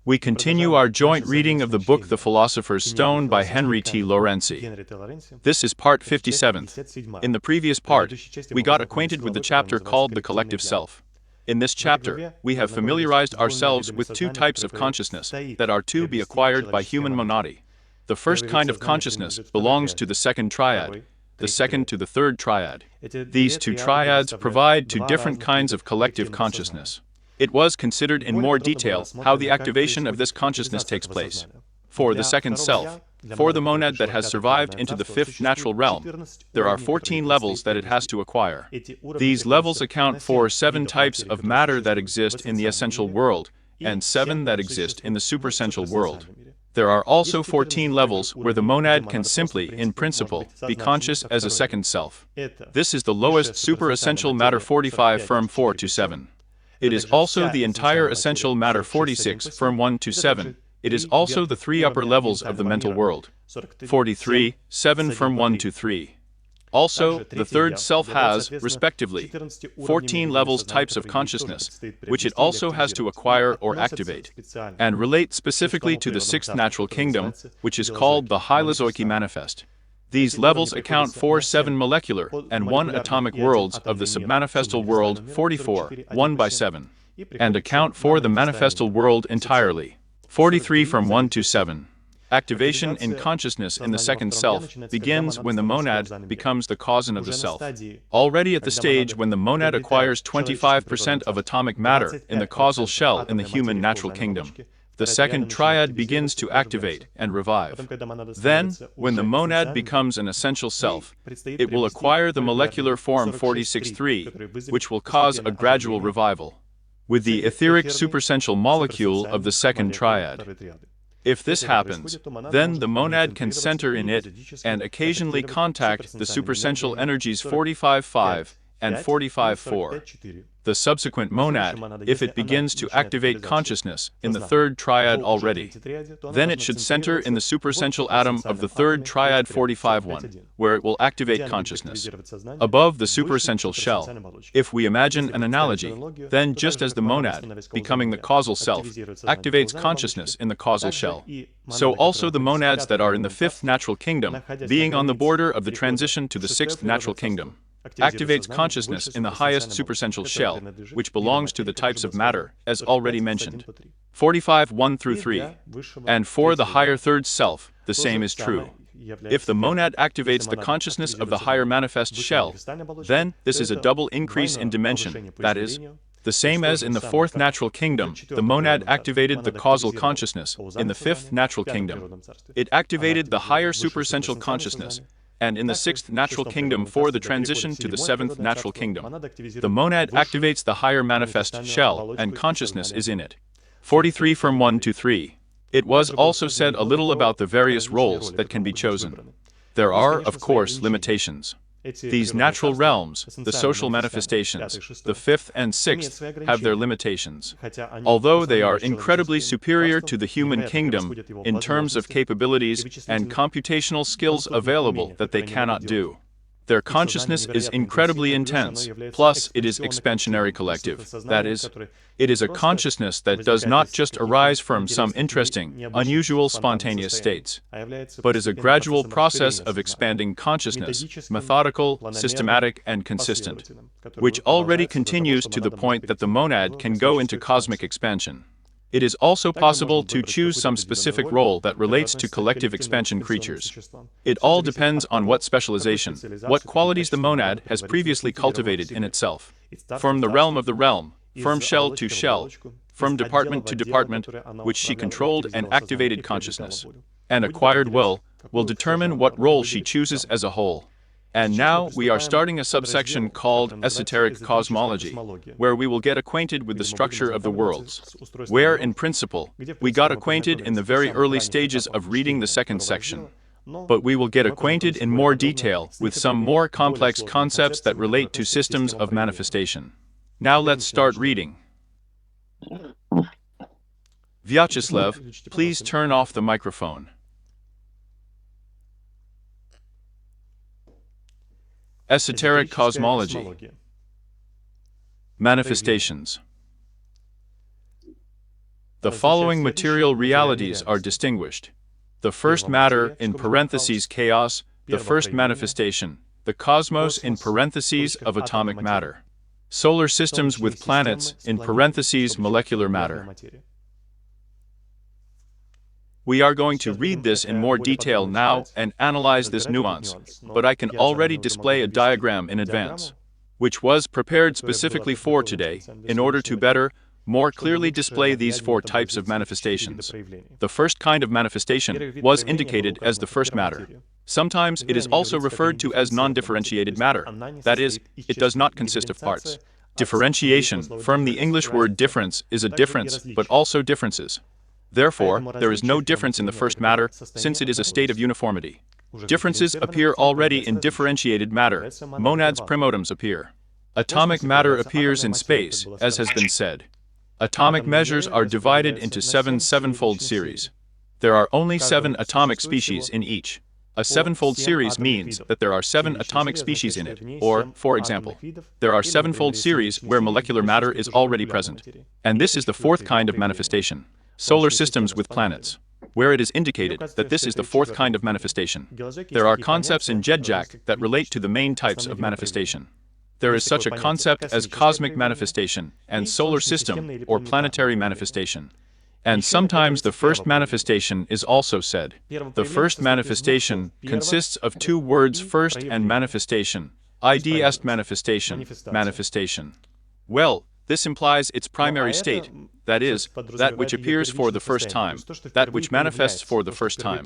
We continue our joint reading of the book The Philosopher's Stone by Henry T. Laurency. This is part 57. In the previous part, we got acquainted with the chapter called The Collective Self. In this chapter, we have familiarized ourselves with two types of consciousness that are to be acquired by human monody. The first kind of consciousness belongs to the second triad, the second to the third triad. These two triads provide two different kinds of collective consciousness. It was considered in more detail how the activation of this consciousness takes place. For the second self, for the monad that has survived into the fifth natural realm, there are 14 levels that it has to acquire. These levels account for 7 types of matter that exist in the essential world, and 7 that exist in the superessential world. There are also 14 levels where the monad can simply, in principle, be conscious as a second self. This is the lowest superessential matter 45 firm 4 to 7. It is also the entire essential matter 46 firm 1 to 7. It is also the 3 upper levels of the mental world. 43, 7 firm 1 to 3. Also, the third self has, respectively, 14 levels types of consciousness, which it also has to acquire or activate, and relate specifically to the sixth natural kingdom, which is called the Hylozoic manifest. These levels account for 7 molecular and 1 atomic worlds of the submanifestal world 44, 1 by 7, and account for the manifestal world entirely, 43 from 1 to 7. Activation in consciousness in the second self begins when the monad becomes the causin of the self. Already at the stage when the monad acquires 25% of atomic matter in the causal shell in the human natural kingdom, the second triad begins to activate and revive. Then, when the monad becomes an essential self, it will acquire the molecular form 46.3, which will cause a gradual revival, with the etheric superessential molecule of the second triad. If this happens, then the monad can center in it and occasionally contact the superessential energies 45.5 and 45.4. The subsequent monad, if it begins to activate consciousness in the third triad already, then it should center in the superessential atom of the third triad 45.1, where it will activate consciousness. Above the superessential shell, if we imagine an analogy, then just as the monad, becoming the causal self, activates consciousness in the causal shell, so also the monads that are in the fifth natural kingdom, being on the border of the transition to the sixth natural kingdom, activates consciousness in the highest superessential shell, which belongs to the types of matter, as already mentioned. 45 1 through 3. And for the higher third self, the same is true. If the monad activates the consciousness of the higher manifest shell, then this is a double increase in dimension, that is, the same as in the fourth natural kingdom, the monad activated the causal consciousness in the fifth natural kingdom. It activated the higher superessential consciousness, and in the sixth natural kingdom for the transition to the seventh natural kingdom. The monad activates the higher manifest shell, and consciousness is in it. 43 from 1 to 3. It was also said a little about the various roles that can be chosen. There are, of course, limitations. These natural realms, the social manifestations, the fifth and sixth, have their limitations. Although they are incredibly superior to the human kingdom in terms of capabilities and computational skills available that they cannot do. Their consciousness is incredibly intense, plus it is expansionary collective, that is, it is a consciousness that does not just arise from some interesting, unusual spontaneous states, but is a gradual process of expanding consciousness, methodical, systematic, and consistent, which already continues to the point that the monad can go into cosmic expansion. It is also possible to choose some specific role that relates to collective expansion creatures. It all depends on what specialization, what qualities the monad has previously cultivated in itself. From the realm of the realm, from shell to shell, from department to department, which she controlled and activated consciousness, and acquired will determine what role she chooses as a whole. And now we are starting a subsection called Esoteric Cosmology, where we will get acquainted with the structure of the worlds, where, in principle, we got acquainted in the very early stages of reading the second section. But we will get acquainted in more detail with some more complex concepts that relate to systems of manifestation. Now let's start reading. Vyacheslav, please turn off the microphone. Esoteric Cosmology. Manifestations. The following material realities are distinguished. The first matter, in parentheses chaos, the first manifestation, the cosmos in parentheses of atomic matter. Solar systems with planets, in parentheses molecular matter. We are going to read this in more detail now and analyze this nuance, but I can already display a diagram in advance, which was prepared specifically for today, in order to better, more clearly display these four types of manifestations. The first kind of manifestation was indicated as the first matter. Sometimes it is also referred to as non-differentiated matter, that is, it does not consist of parts. Differentiation, from the English word difference, is a difference, but also differences. Therefore, there is no difference in the first matter, since it is a state of uniformity. Differences appear already in differentiated matter. Monads primotums appear. Atomic matter appears in space, as has been said. Atomic measures are divided into seven sevenfold series. There are only 7 atomic species in each. A sevenfold series means that there are 7 atomic species in it, or, for example, there are sevenfold series where molecular matter is already present. And this is the fourth kind of manifestation. Solar systems with planets, where it is indicated that this is the fourth kind of manifestation. There are concepts in Jedjak that relate to the main types of manifestation. There is such a concept as cosmic manifestation and solar system or planetary manifestation. And sometimes the first manifestation is also said. The first manifestation consists of 2 words, first and manifestation. Id est manifestation, manifestation. Well, this implies its primary state, that is, that which appears for the first time, that which manifests for the first time,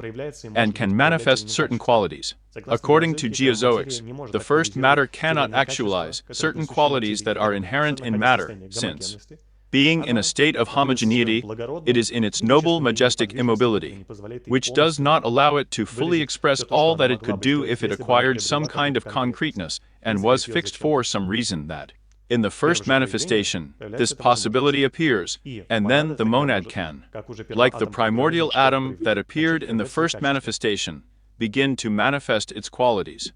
and can manifest certain qualities. According to geozoics, the first matter cannot actualize certain qualities that are inherent in matter, since, being in a state of homogeneity, it is in its noble, majestic immobility, which does not allow it to fully express all that it could do if it acquired some kind of concreteness and was fixed for some reason that, in the first manifestation, this possibility appears, and then the monad can, like the primordial atom that appeared in the first manifestation, begin to manifest its qualities.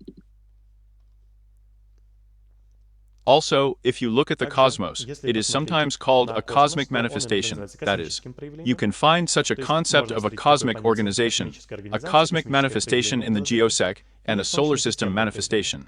Also, if you look at the cosmos, it is sometimes called a cosmic manifestation, that is, you can find such a concept of a cosmic organization, a cosmic manifestation in the geosec, and a solar system manifestation.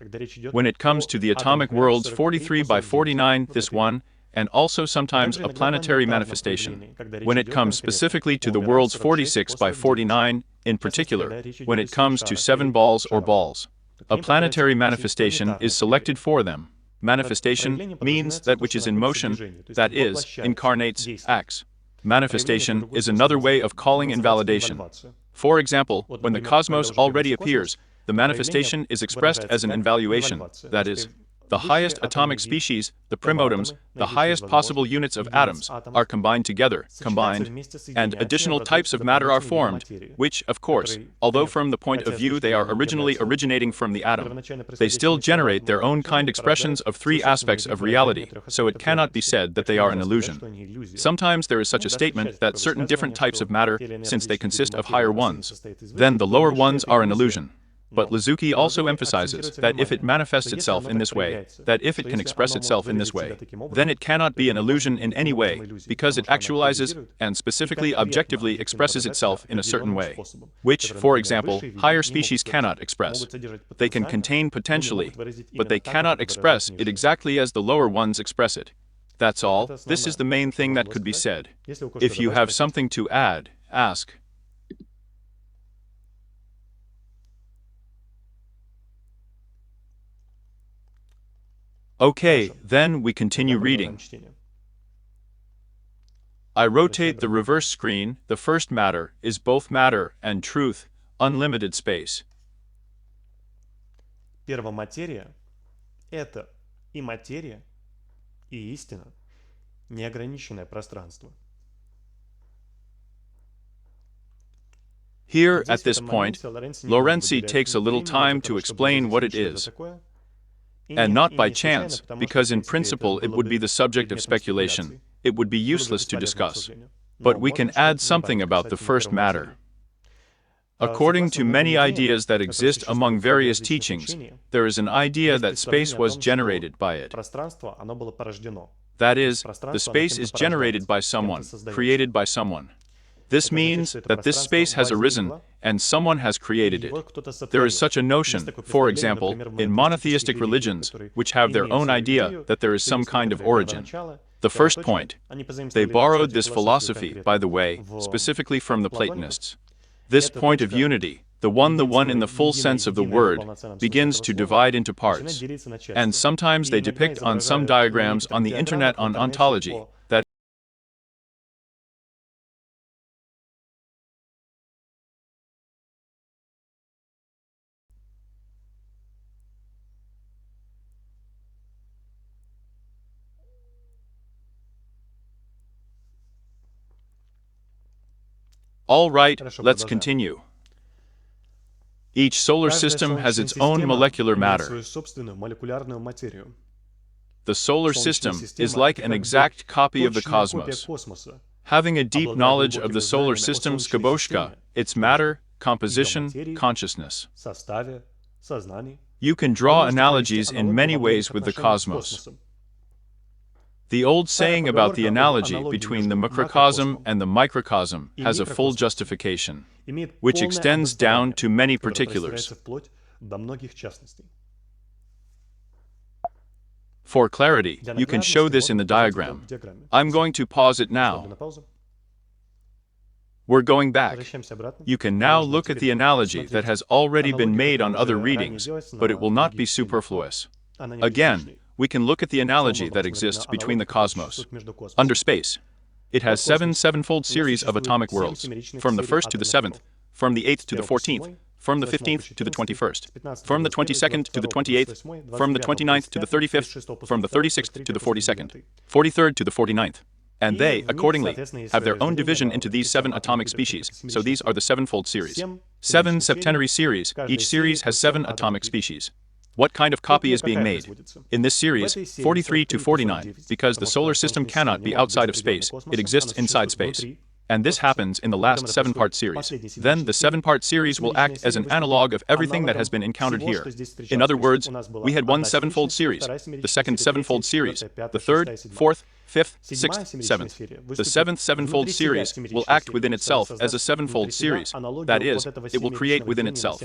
When it comes to the atomic worlds 43 by 49, this one, and also sometimes a planetary manifestation. When it comes specifically to the worlds 46 by 49, in particular, when it comes to 7 balls or balls, a planetary manifestation is selected for them. Manifestation means that which is in motion, that is, incarnates, acts. Manifestation is another way of calling invalidation. For example, when the cosmos already appears, the manifestation is expressed as an invaluation, that is, the highest atomic species, the primotums, the highest possible units of atoms, are combined together, and additional types of matter are formed, which, of course, although from the point of view they are originally originating from the atom, they still generate their own kind expressions of 3 aspects of reality, so it cannot be said that they are an illusion. Sometimes there is such a statement that certain different types of matter, since they consist of higher ones, then the lower ones are an illusion. But Lizuki also emphasizes that if it manifests itself in this way, that if it can express itself in this way, then it cannot be an illusion in any way, because it actualizes and specifically objectively expresses itself in a certain way, which, for example, higher species cannot express. They can contain potentially, but they cannot express it exactly as the lower ones express it. That's all. This is the main thing that could be said. If you have something to add, ask. Okay, then we continue reading. I rotate the reverse screen. The first matter is both matter and truth, unlimited space. Первоматерия – это и материя, и истина, неограниченное пространство. Here, at this point, Laurency takes a little time to explain what it is. And not by chance, because in principle it would be the subject of speculation. It would be useless to discuss. But we can add something about the first matter. According to many ideas that exist among various teachings, there is an idea that space was generated by it. That is, the space is generated by someone, created by someone. This means that this space has arisen, and someone has created it. There is such a notion, for example, in monotheistic religions, which have their own idea that there is some kind of origin. The first point, they borrowed this philosophy, by the way, specifically from the Platonists. This point of unity, the one in the full sense of the word, begins to divide into parts. And sometimes they depict on some diagrams on the internet on ontology that all right, let's continue. Each solar system has its own molecular matter. The solar system is like an exact copy of the cosmos. Having a deep knowledge of the solar system Skaboshka, its matter, composition, consciousness. You can draw analogies in many ways with the cosmos. The old saying about the analogy between the macrocosm and the microcosm has a full justification, which extends down to many particulars. For clarity, you can show this in the diagram. I'm going to pause it now. We're going back. You can now look at the analogy that has already been made on other readings, but it will not be superfluous. Again, we can look at the analogy that exists between the cosmos. Under space, it has seven sevenfold series of atomic worlds, from the 1st to the 7th, from the 8th to the 14th, from the 15th to the 21st, from the 22nd to the 28th, from the 29th to the 35th, from the 36th to the 42nd, 43rd to the 49th. And they, accordingly, have their own division into these 7 atomic species, so these are the sevenfold series. 7 septenary series, each series has 7 atomic species. What kind of copy is being made? In this series, 43 to 49, because the solar system cannot be outside of space, it exists inside space. And this happens in the last 7-part series. Then the 7-part series will act as an analog of everything that has been encountered here. In other words, we had one sevenfold series, the second sevenfold series, the third, fourth, fifth, sixth, seventh. The seventh sevenfold series will act within itself as a sevenfold series. That is, it will create within itself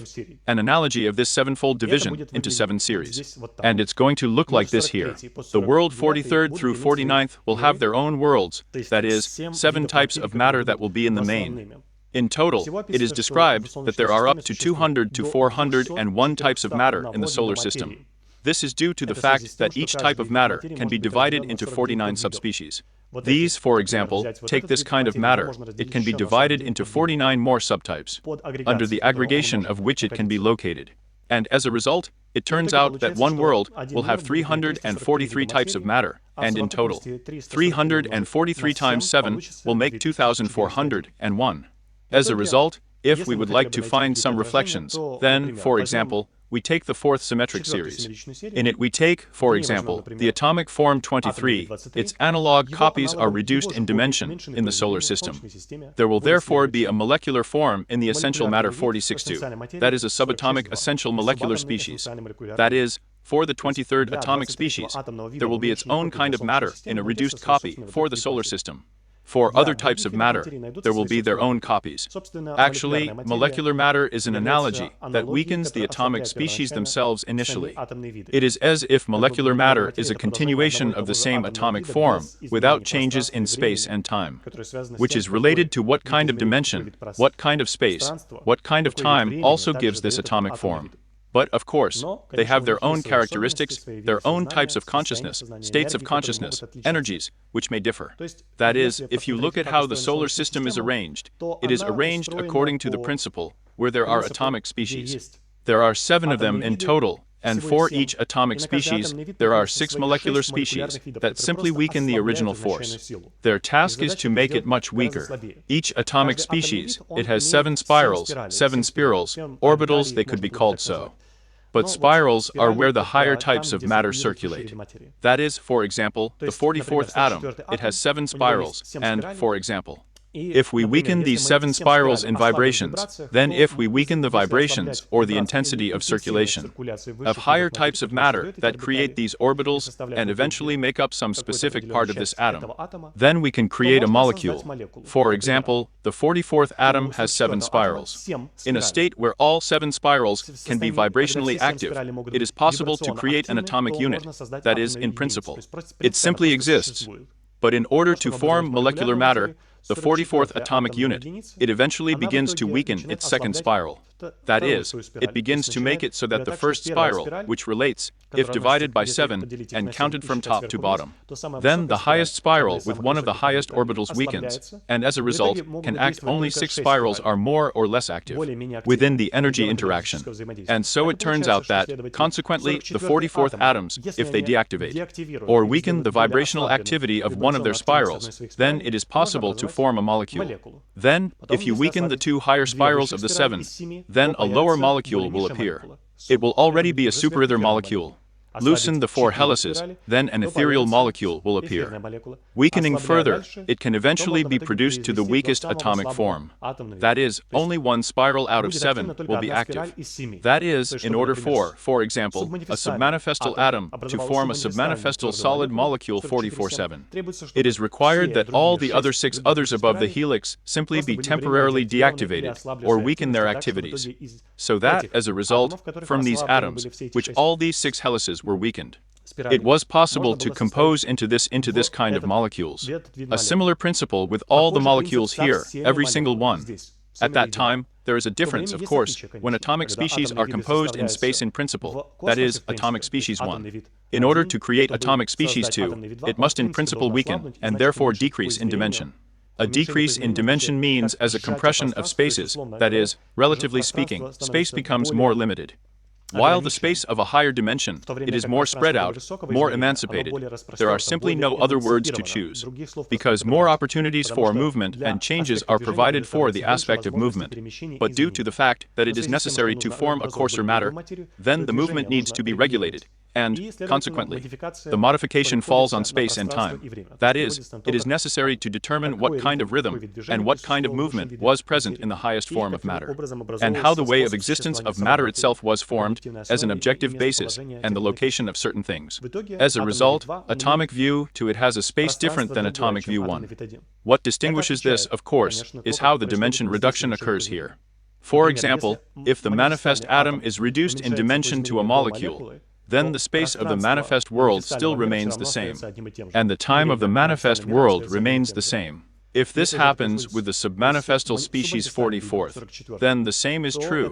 an analogy of this sevenfold division into 7 series. And it's going to look like this here. The world 43rd through 49th will have their own worlds, that is, 7 types of matter that will be in the main. In total, it is described that there are up to 200 to 401 types of matter in the solar system. This is due to the fact that each type of matter can be divided into 49 subspecies. These, for example, take this kind of matter, it can be divided into 49 more subtypes, under the aggregation of which it can be located. And as a result, it turns out that one world will have 343 types of matter, and in total, 343 times 7 will make 2,401. As a result, if we would like to find some reflections, then, for example, we take the 4th symmetric series. In it we take, for example, the atomic form 23, its analog copies are reduced in dimension in the solar system. There will therefore be a molecular form in the essential matter 46.2, that is a subatomic essential molecular species. That is, for the 23rd atomic species, there will be its own kind of matter in a reduced copy for the solar system. For other types of matter, there will be their own copies. Actually, molecular matter is an analogy that weakens the atomic species themselves initially. It is as if molecular matter is a continuation of the same atomic form, without changes in space and time, which is related to what kind of dimension, what kind of space, what kind of time also gives this atomic form. But, of course, they have their own characteristics, their own types of consciousness, states of consciousness, energies, which may differ. That is, if you look at how the solar system is arranged, it is arranged according to the principle where there are atomic species. There are 7 of them in total, and for each atomic species, there are 6 molecular species that simply weaken the original force. Their task is to make it much weaker. Each atomic species, it has 7 spirals, 7 spirals, orbitals they could be called so. But spirals are where the higher types of matter circulate. That is, for example, the 44th atom, it has 7 spirals, and, for example, If we weaken these 7 spirals in vibrations, then if we weaken the vibrations or the intensity of circulation of higher types of matter that create these orbitals and eventually make up some specific part of this atom, then we can create a molecule. For example, the 44th atom has 7 spirals. In a state where all 7 spirals can be vibrationally active, it is possible to create an atomic unit, that is, in principle. It simply exists. But in order to form molecular matter, the 44th atomic unit, it eventually begins to weaken its second spiral. That is, it begins to make it so that the first spiral, which relates, if divided by 7 and counted from top to bottom, then the highest spiral with one of the highest orbitals weakens, and as a result, can act only 6 spirals are more or less active within the energy interaction. And so it turns out that, consequently, the 44th atoms, if they deactivate or weaken the vibrational activity of one of their spirals, then it is possible to form a molecule. Then, if you weaken the 2 higher spirals of the 7, then a lower molecule will appear. It will already be a superether molecule. Loosen the 4 helices, then an ethereal molecule will appear. Weakening further, it can eventually be produced to the weakest atomic form. That is, only 1 spiral out of 7 will be active. That is, in order for example, a submanifestal atom to form a submanifestal solid molecule 44-7. It is required that all the other 6 others above the helix simply be temporarily deactivated or weaken their activities, so that, as a result, from these atoms, which all these 6 helices were weakened, it was possible to compose into this kind of molecules. A similar principle with all the molecules here, every single one. At that time, there is a difference, of course, when atomic species are composed in space in principle, that is, atomic species 1. In order to create atomic species 2, it must in principle weaken, and therefore decrease in dimension. A decrease in dimension means as a compression of spaces, that is, relatively speaking, space becomes more limited. While the space of a higher dimension, it is more spread out, more emancipated. There are simply no other words to choose, because more opportunities for movement and changes are provided for the aspect of movement. But due to the fact that it is necessary to form a coarser matter, then the movement needs to be regulated, and, consequently, the modification falls on space and time. That is, it is necessary to determine what kind of rhythm and what kind of movement was present in the highest form of matter, and how the way of existence of matter itself was formed as an objective basis and the location of certain things. As a result, atomic view 2 it has a space different than atomic view 1. What distinguishes this, of course, is how the dimension reduction occurs here. For example, if the manifest atom is reduced in dimension to a molecule, then the space of the manifest world still remains the same, and the time of the manifest world remains the same. If this happens with the submanifestal species 44th, then the same is true,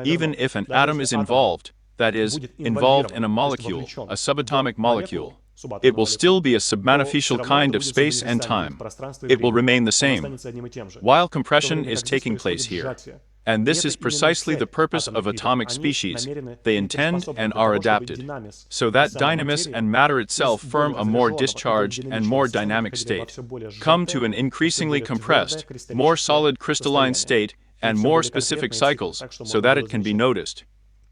even if an atom is involved, that is, involved in a molecule, a subatomic molecule. It will still be a submanifestal kind of space and time. It will remain the same, while compression is taking place here. And this is precisely the purpose of atomic species. They intend and are adapted, so that dynamis and matter itself form a more discharged and more dynamic state, come to an increasingly compressed, more solid crystalline state, and more specific cycles, so that it can be noticed.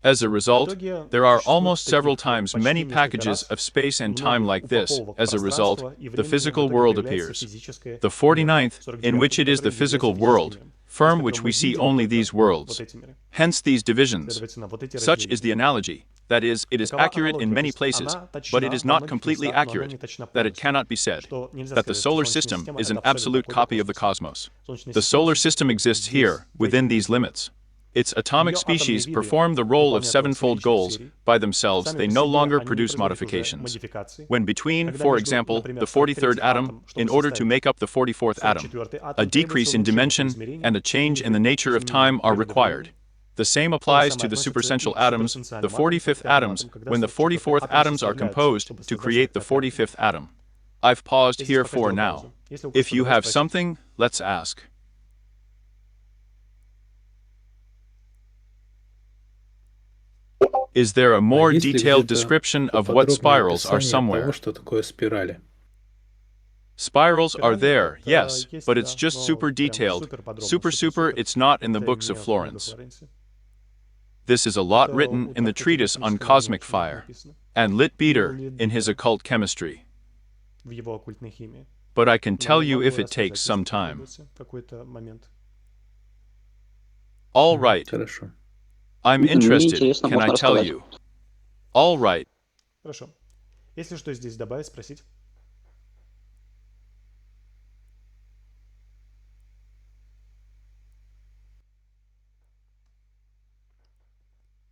As a result, there are almost several times many packages of space and time like this. As a result, the physical world appears. The 49th, in which it is the physical world, from which we see only these worlds. Hence these divisions. Such is the analogy. That is, it is accurate in many places, but it is not completely accurate, that it cannot be said that the solar system is an absolute copy of the cosmos. The solar system exists here, within these limits. Its atomic species perform the role of sevenfold goals. By themselves, they no longer produce modifications. When between, for example, the 43rd atom, in order to make up the 44th atom, a decrease in dimension and a change in the nature of time are required. The same applies to the superessential atoms, the 45th atoms, when the 44th atoms are composed to create the 45th atom. I've paused here for now. If you have something, let's ask. Is there a more detailed description of what spirals are somewhere? Spirals are there, yes, but it's just super detailed. Super, it's not in the books of Florence. This is a lot written in the treatise on cosmic fire, and Lit Beater in his occult chemistry. but I can Но tell не you могу if it рассказать, takes если some time. потребуется какой-то момент. All right. Хорошо. I'm Мне interested. интересно, Can I можно tell рассказать. you? All right. Хорошо. Если что здесь добавить, спросить.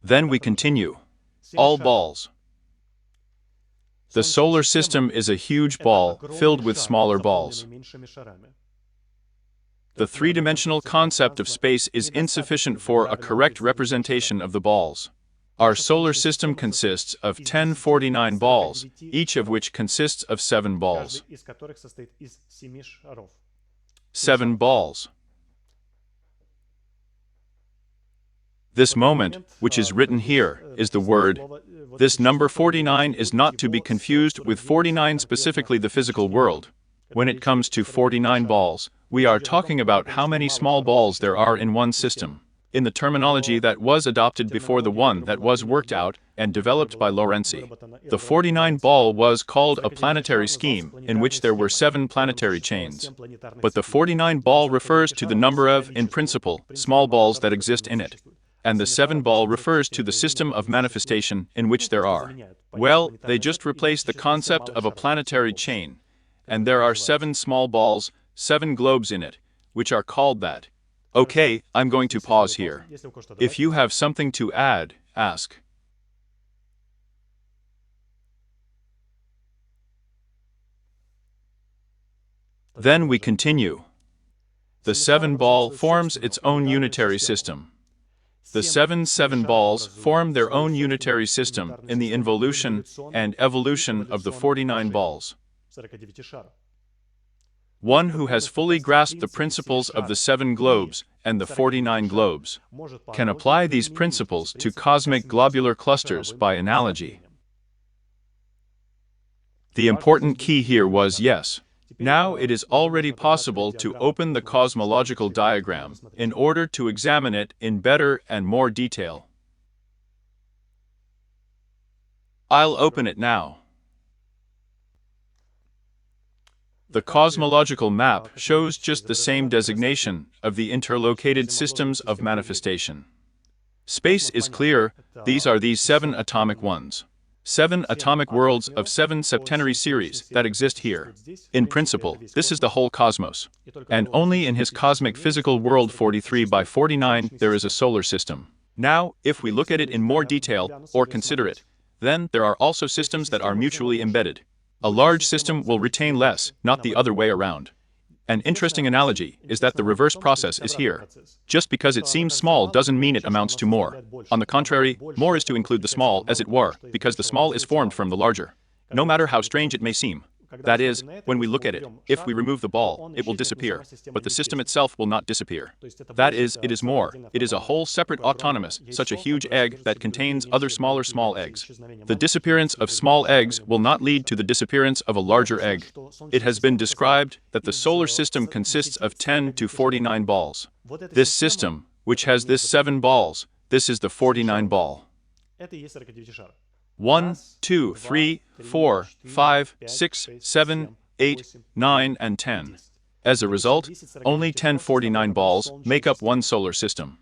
Then we continue. All balls. The solar system is a huge ball filled with smaller balls. The three-dimensional concept of space is insufficient for a correct representation of the balls. Our solar system consists of 1049 balls, each of which consists of 7 balls. 7 balls. This moment, which is written here, is the word. This number 49 is not to be confused with 49, specifically the physical world. When it comes to 49 balls, we are talking about how many small balls there are in one system. In the terminology that was adopted before the one that was worked out and developed by Laurency, the 49 ball was called a planetary scheme in which there were 7 planetary chains. But the 49 ball refers to the number of, in principle, small balls that exist in it. And the 7 ball refers to the system of manifestation in which there are. Well, they just replace the concept of a planetary chain, and there are 7 small balls, 7 globes in it, which are called that. Okay, I'm going to pause here. If you have something to add, ask. Then we continue. The 7 ball forms its own unitary system. The 7 balls form their own unitary system in the involution and evolution of the 49 balls. One who has fully grasped the principles of the 7 globes and the 49 globes can apply these principles to cosmic globular clusters by analogy. The important key here was yes. Now it is already possible to open the cosmological diagram in order to examine it in better and more detail. I'll open it now. The cosmological map shows just the same designation of the interlocated systems of manifestation. Space is clear. These are these 7 atomic ones. 7 atomic worlds of 7 septenary series that exist here. In principle, this is the whole cosmos. And only in his cosmic physical world 43 by 49 there is a solar system. Now, if we look at it in more detail, or consider it, then there are also systems that are mutually embedded. A large system will retain less, not the other way around. An interesting analogy is that the reverse process is here. Just because it seems small doesn't mean it amounts to more. On the contrary, more is to include the small, as it were, because the small is formed from the larger. No matter how strange it may seem. That is, when we look at it, if we remove the ball, it will disappear, but the system itself will not disappear. That is, it is more. It is a whole separate autonomous, such a huge egg that contains other smaller small eggs. The disappearance of small eggs will not lead to the disappearance of a larger egg. It has been described that the solar system consists of 10 to 49 balls. This system, which has this 7 balls, this is the 49 ball. 1, 2, 3, 4, 5, 6, 7, 8, 9, and 10. As a result, only 1049 balls make up one solar system.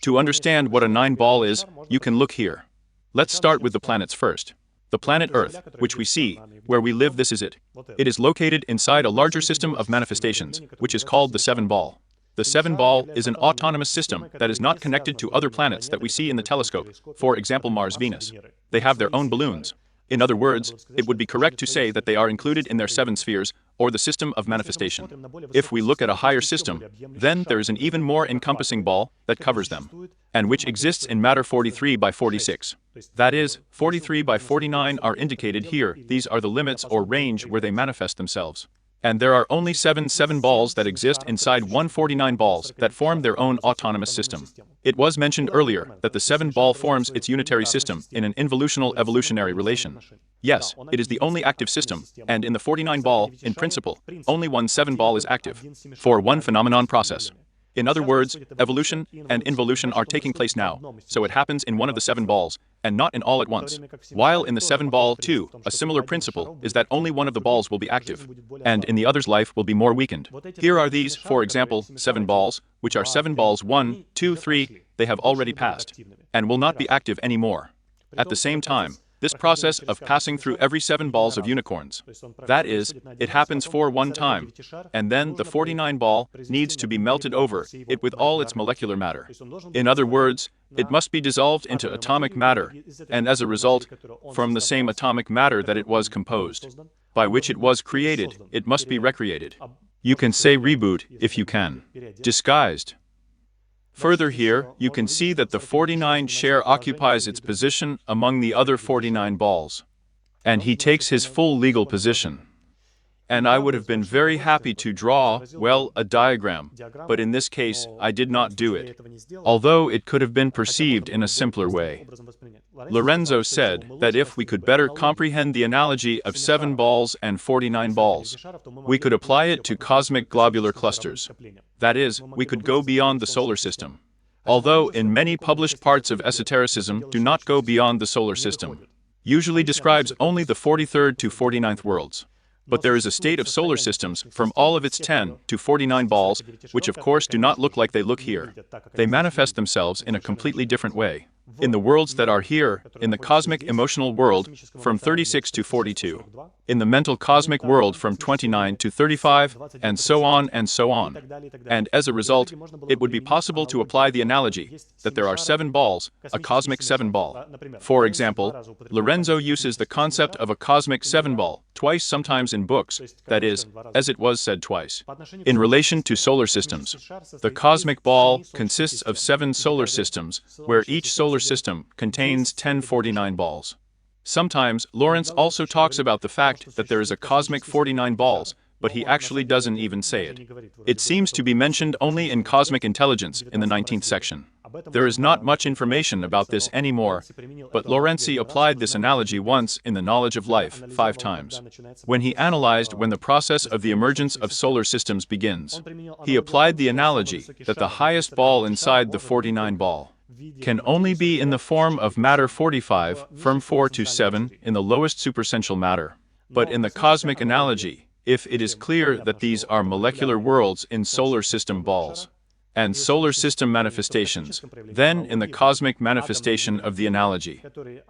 To understand what a 9 ball is, you can look here. Let's start with the planets first. The planet Earth, which we see, where we live, this is it. It is located inside a larger system of manifestations, which is called the 7 ball. The 7 ball is an autonomous system that is not connected to other planets that we see in the telescope, for example Mars, Venus. They have their own balloons. In other words, it would be correct to say that they are included in their 7 spheres, or the system of manifestation. If we look at a higher system, then there is an even more encompassing ball that covers them, and which exists in matter 43 by 46. That is, 43 by 49 are indicated here. These are the limits or range where they manifest themselves. And there are only 7 balls that exist inside 149 balls that form their own autonomous system. It was mentioned earlier that the 7 ball forms its unitary system in an involutional evolutionary relation. Yes, it is the only active system, and in the 49 ball, in principle, only one 7 ball is active, for one phenomenon process. In other words, evolution and involution are taking place now, so it happens in one of the 7 balls, and not in all at once. While in the 7 ball too, a similar principle is that only one of the balls will be active, and in the other's life will be more weakened. Here are these, for example, 7 balls, which are 7 balls 1, 2, 3, they have already passed, and will not be active anymore. At the same time, this process of passing through every 7 balls of unicorns. That is, it happens for one time, and then the 49 ball needs to be melted over it with all its molecular matter. In other words, it must be dissolved into atomic matter, and as a result, from the same atomic matter that it was composed, by which it was created, it must be recreated. You can say reboot if you can. Disguised. Further here, you can see that the 49 share occupies its position among the other 49 balls. And he takes his full legal position. And I would have been very happy to draw, well, a diagram, but in this case, I did not do it, although it could have been perceived in a simpler way. Lorenzo said that if we could better comprehend the analogy of 7 balls and 49 balls, we could apply it to cosmic globular clusters. That is, we could go beyond the solar system. Although in many published parts of esotericism do not go beyond the solar system, usually describes only the 43rd to 49th worlds. But there is a state of solar systems from all of its 10 to 49 balls, which of course do not look like they look here. They manifest themselves in a completely different way. In the worlds that are here, in the cosmic emotional world, from 36 to 42. In the mental cosmic world from 29 to 35, and so on and so on. And as a result, it would be possible to apply the analogy that there are 7 balls, a cosmic 7 ball. For example, Lorenzo uses the concept of a cosmic 7 ball, twice sometimes in books, that is, as it was said twice. In relation to solar systems, the cosmic ball consists of 7 solar systems, where each solar system contains 1049 balls. Sometimes, Lawrence also talks about the fact that there is a cosmic 49 balls, but he actually doesn't even say it. It seems to be mentioned only in Cosmic Intelligence in the 19th section. There is not much information about this anymore, but Laurency applied this analogy once in The Knowledge of Life 5 times. When he analyzed when the process of the emergence of solar systems begins, he applied the analogy that the highest ball inside the 49 ball can only be in the form of matter 45 from 4 to 7 in the lowest superessential matter. But in the cosmic analogy, if it is clear that these are molecular worlds in solar system balls and solar system manifestations, then in the cosmic manifestation of the analogy,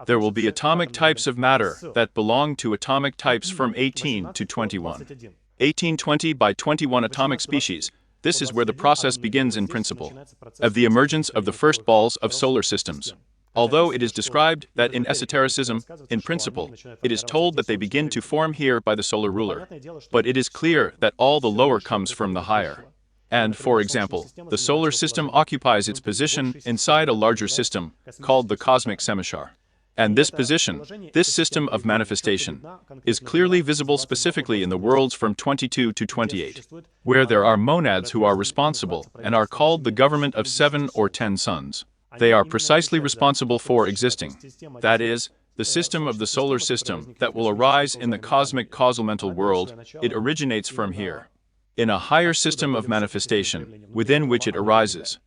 there will be atomic types of matter that belong to atomic types from 18 to 21. 1820 by 21 atomic species. This is where the process begins in principle, of the emergence of the first balls of solar systems. Although it is described that in esotericism, in principle, it is told that they begin to form here by the solar ruler. But it is clear that all the lower comes from the higher. And, for example, the solar system occupies its position inside a larger system, called the cosmic semishar. And this position, this system of manifestation, is clearly visible specifically in the worlds from 22 to 28, where there are monads who are responsible and are called the government of 7 or 10 suns. They are precisely responsible for existing, that is, the system of the solar system that will arise in the cosmic causal mental world. It originates from here, in a higher system of manifestation, within which it arises.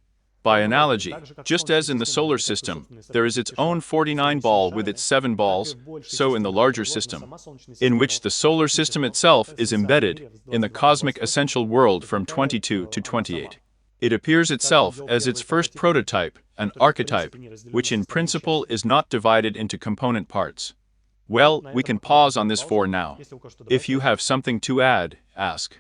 By analogy, just as in the solar system, there is its own 49 ball with its 7 balls, so in the larger system, in which the solar system itself is embedded in the cosmic essential world from 22 to 28. It appears itself as its first prototype, an archetype, which in principle is not divided into component parts. Well, we can pause on this for now. If you have something to add, ask.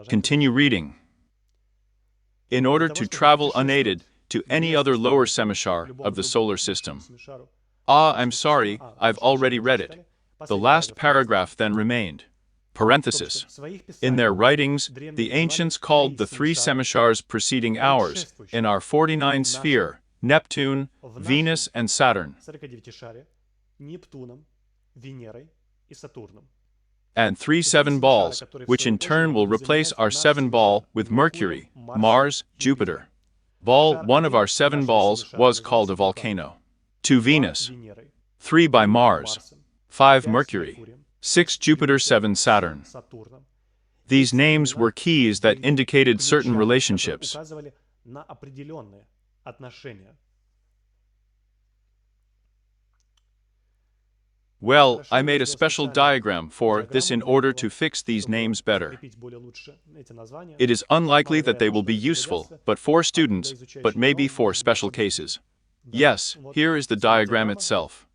Continue reading. In order to travel unaided to any other lower semishar of the solar system. I'm sorry, I've already read it. The last paragraph then remained. Parenthesis. In their writings, the ancients called the 3 semishars preceding ours, in our 49 sphere, Neptune, Venus, and Saturn. And 3 7 balls, which in turn will replace our 7 ball with Mercury, Mars, Jupiter. Ball 1 of our 7 balls was called a volcano. 2 Venus. 3 by Mars. 5 Mercury. 6 Jupiter, 7 Saturn. Сатурном. These names were keys that indicated certain Ключами, которые relationships. указывали на определенные отношения. Well, I made a special diagram for this in order to fix these names better. Закрепить более лучше эти названия. It is unlikely that they will be useful, but for students, but maybe for special cases. Yes, here is the diagram itself.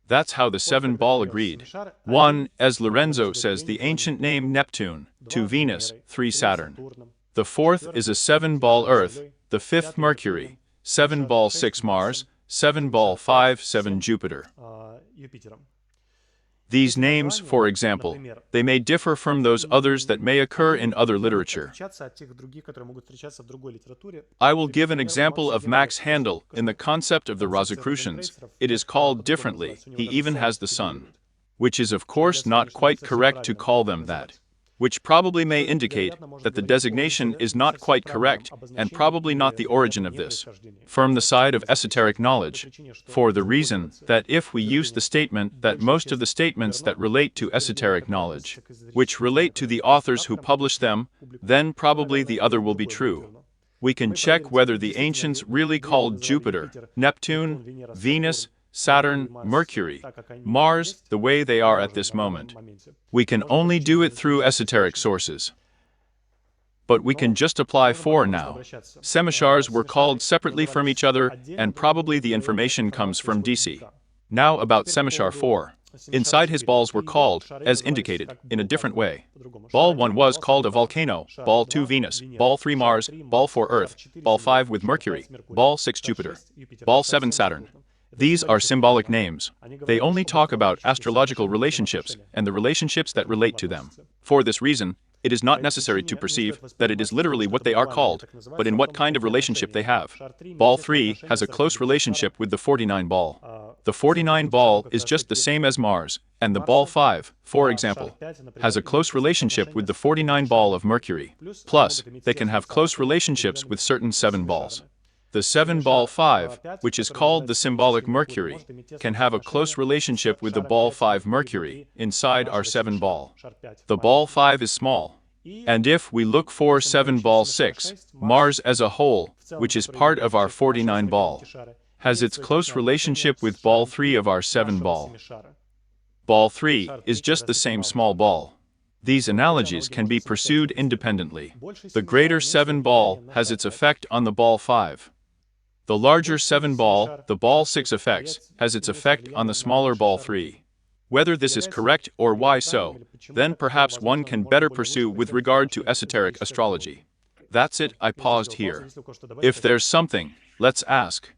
That's how the 7 ball agreed. 1, as Lorenzo says, the ancient name Neptune, 2 Venus, 3 Saturn. The 4th is a 7 ball Earth, the 5th Mercury, 7 ball 6 Mars, 7 ball 5, 7 Jupiter. Юпитером. These names, for example, they may differ from those others that may occur in other literature. Отличаться от тех других, которые могут встречаться в другой литературе. I will give an example of Max Handel in the concept of the Rosicrucians. It is called differently, he even has the sun. Which is of course not quite correct to call them that. Which probably may indicate that the designation is not quite correct and probably not the origin of this, from the side of esoteric knowledge, for the reason that if we use the statement that most of the statements that relate to esoteric knowledge, which relate to the authors who publish them, then probably the other will be true. We can check whether the ancients really called Jupiter, Neptune, Venus, Saturn, Mercury, Mars, the way they are at this moment. We can only do it through esoteric sources. But we can just apply 4 now. Semishars were called separately from each other, and probably the information comes from DC. Now about Semishar 4. Inside his balls were called, as indicated, in a different way. Ball 1 was called a volcano, ball 2 Venus, ball 3 Mars, ball 4 Earth, ball 5 with Mercury, ball 6 Jupiter, ball 7 Saturn. These are symbolic names. They only talk about astrological relationships and the relationships that relate to them. For this reason, it is not necessary to perceive that it is literally what they are called, but in what kind of relationship they have. Ball 3 has a close relationship with the 49 ball. The 49 ball is just the same as Mars, and the ball 5, for example, has a close relationship with the 49 ball of Mercury. Plus, they can have close relationships with certain 7 balls. The 7 ball 5, which is called the symbolic Mercury, can have a close relationship with the ball 5 Mercury inside our 7 ball. The ball 5 is small. And if we look for 7 ball 6, Mars as a whole, which is part of our 49 ball, has its close relationship with ball 3 of our 7 ball. Ball 3 is just the same small ball. These analogies can be pursued independently. The greater 7 ball has its effect on the ball 5. The larger 7 ball, the ball 6 effects, has its effect on the smaller ball 3. Whether this is correct or why so, then perhaps one can better pursue with regard to esoteric astrology. That's it, I paused here. If there's something, let's ask.